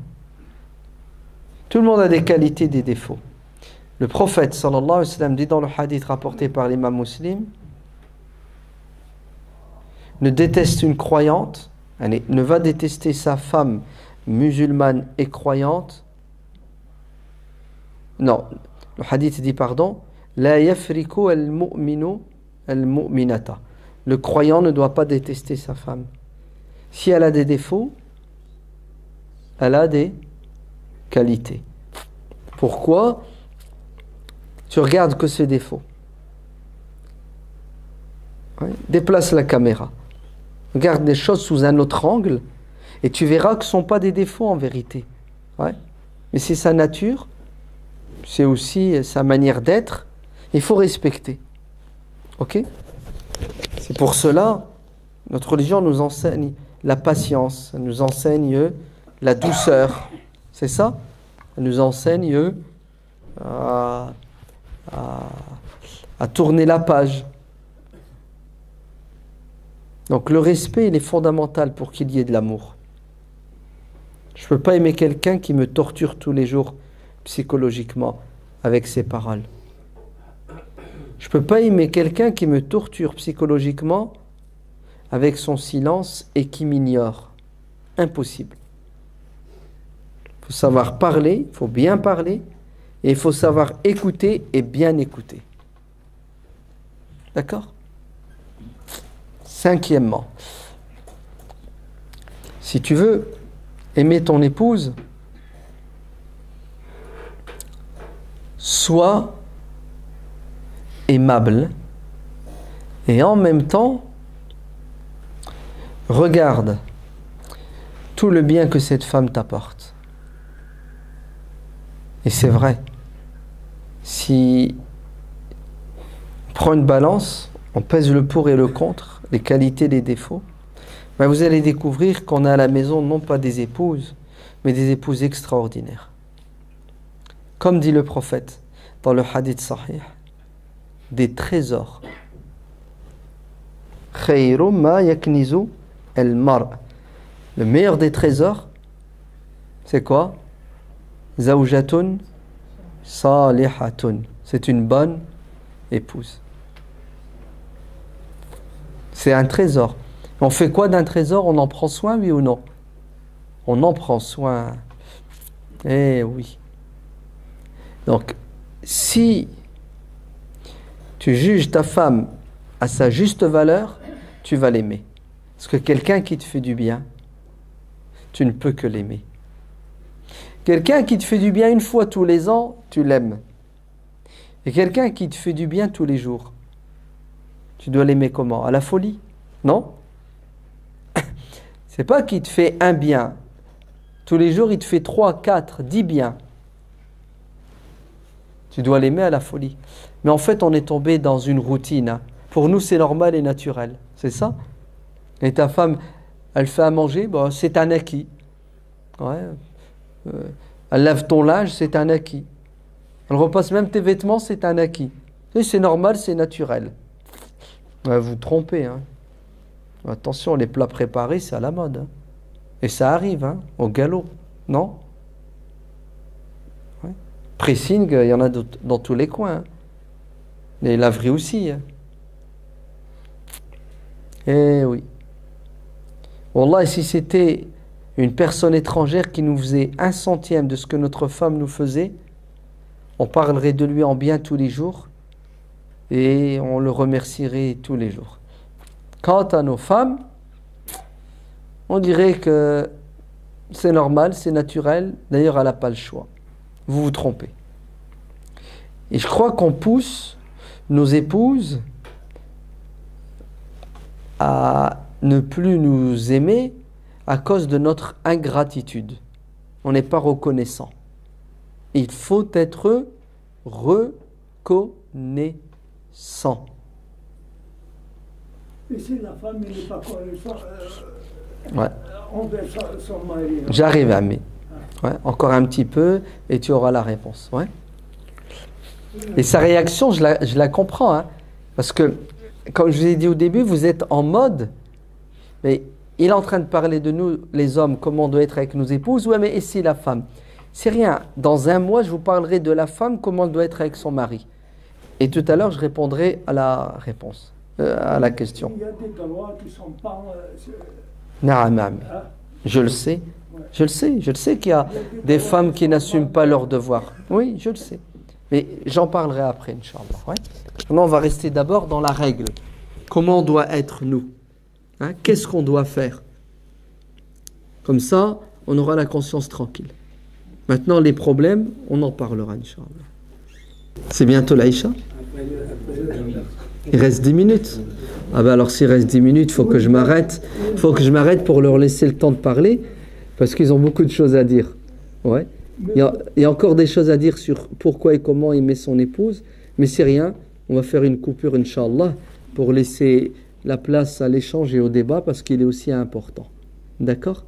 Speaker 1: Tout le monde a des qualités, des défauts. Le prophète, sallallahu alayhi wa sallam, dit dans le hadith rapporté par l'imam Muslim, ne déteste une croyante, ne va détester sa femme musulmane et croyante. Non, le hadith dit, pardon, la yafriku al-mu'minu al-mu'minata. Le croyant ne doit pas détester sa femme. Si elle a des défauts, elle a des qualités. Pourquoi? Tu regardes que ses défauts. Ouais. Déplace la caméra. Regarde les choses sous un autre angle et tu verras que ce ne sont pas des défauts en vérité. Ouais. Mais c'est sa nature, c'est aussi sa manière d'être. Il faut respecter. Ok? C'est pour cela, notre religion nous enseigne la patience, elle nous enseigne la douceur. C'est ça? Elle nous enseigne à tourner la page. Donc le respect, il est fondamental pour qu'il y ait de l'amour. Je ne peux pas aimer quelqu'un qui me torture tous les jours psychologiquement avec ses paroles. Je ne peux pas aimer quelqu'un qui me torture psychologiquement avec son silence et qui m'ignore. Impossible. Il faut savoir parler, il faut bien parler, et il faut savoir écouter et bien écouter. D'accord? Cinquièmement, si tu veux aimer ton épouse, sois aimable et en même temps regarde tout le bien que cette femme t'apporte. Et c'est vrai, si on prend une balance, on pèse le pour et le contre, les qualités, les défauts, ben vous allez découvrir qu'on a à la maison non pas des épouses, mais des épouses extraordinaires. Comme dit le prophète dans le hadith sahih, des trésors. Khayru ma yaknizu al-mar'. Le meilleur des trésors, c'est quoi? Zawjatun salihatun. C'est une bonne épouse. C'est un trésor. On fait quoi d'un trésor? On en prend soin, oui ou non? On en prend soin. Eh oui. Donc, si tu juges ta femme à sa juste valeur, tu vas l'aimer. Parce que quelqu'un qui te fait du bien, tu ne peux que l'aimer. Quelqu'un qui te fait du bien une fois tous les ans, tu l'aimes. Et quelqu'un qui te fait du bien tous les jours, tu dois l'aimer comment? À la folie? Non? C'est pas qu'il te fait un bien. Tous les jours, il te fait 3, 4, 10 biens. Tu dois l'aimer à la folie. Mais en fait, on est tombé dans une routine. Hein. Pour nous, c'est normal et naturel. C'est ça? Et ta femme, elle fait à manger, bon, c'est un acquis. Ouais. Elle lave ton linge, c'est un acquis. Elle repasse même tes vêtements, c'est un acquis. Et c'est normal, c'est naturel. Ouais, vous vous trompez. Hein. Attention, les plats préparés, c'est à la mode. Hein. Et ça arrive, hein, au galop. Non? Ouais. Pressing, il y en a dans tous les coins. Hein. Les laveries aussi. Hein. Eh oui. Wallah, si c'était une personne étrangère qui nous faisait 1/100 de ce que notre femme nous faisait, on parlerait de lui en bien tous les jours et on le remercierait tous les jours. Quant à nos femmes, on dirait que c'est normal, c'est naturel. D'ailleurs, elle n'a pas le choix. Vous vous trompez. Et je crois qu'on pousse nos épouses à ne plus nous aimer à cause de notre ingratitude. On n'est pas reconnaissant. Il faut être reconnaissant.
Speaker 2: Et si la femme n'est pas connaissante,
Speaker 1: Ouais.
Speaker 2: envers son mari.
Speaker 1: J'arrive à mais. Ouais, encore un petit peu et tu auras la réponse. Ouais. Et sa réaction, je la comprends. Hein, parce que, comme je vous ai dit au début, vous êtes en mode, mais il est en train de parler de nous, les hommes, comment on doit être avec nos épouses. Ouais, mais et si la femme? C'est rien. Dans un mois, je vous parlerai de la femme, comment elle doit être avec son mari. Et tout à l'heure, je répondrai à la réponse, à la question.
Speaker 2: Il y a des droits qui ne sont pas...
Speaker 1: Naam. Je le sais. Je le sais qu'il y a des femmes qui n'assument pas leurs devoirs. Oui, je le sais. Mais j'en parlerai après, Inch'Allah. Ouais. Maintenant, on va rester d'abord dans la règle. Comment on doit être, nous? Hein? Qu'est-ce qu'on doit faire? Comme ça, on aura la conscience tranquille. Maintenant, les problèmes, on en parlera, Inch'Allah. C'est bientôt l'Aïcha? Il reste 10 minutes. Ah ben alors s'il reste 10 minutes, il faut que je m'arrête. Il faut que je m'arrête pour leur laisser le temps de parler, parce qu'ils ont beaucoup de choses à dire. Ouais. Il y a encore des choses à dire sur pourquoi et comment aimer son épouse, mais c'est rien. On va faire une coupure, Inch'Allah, pour laisser la place à l'échange et au débat, parce qu'il est aussi important. D'accord?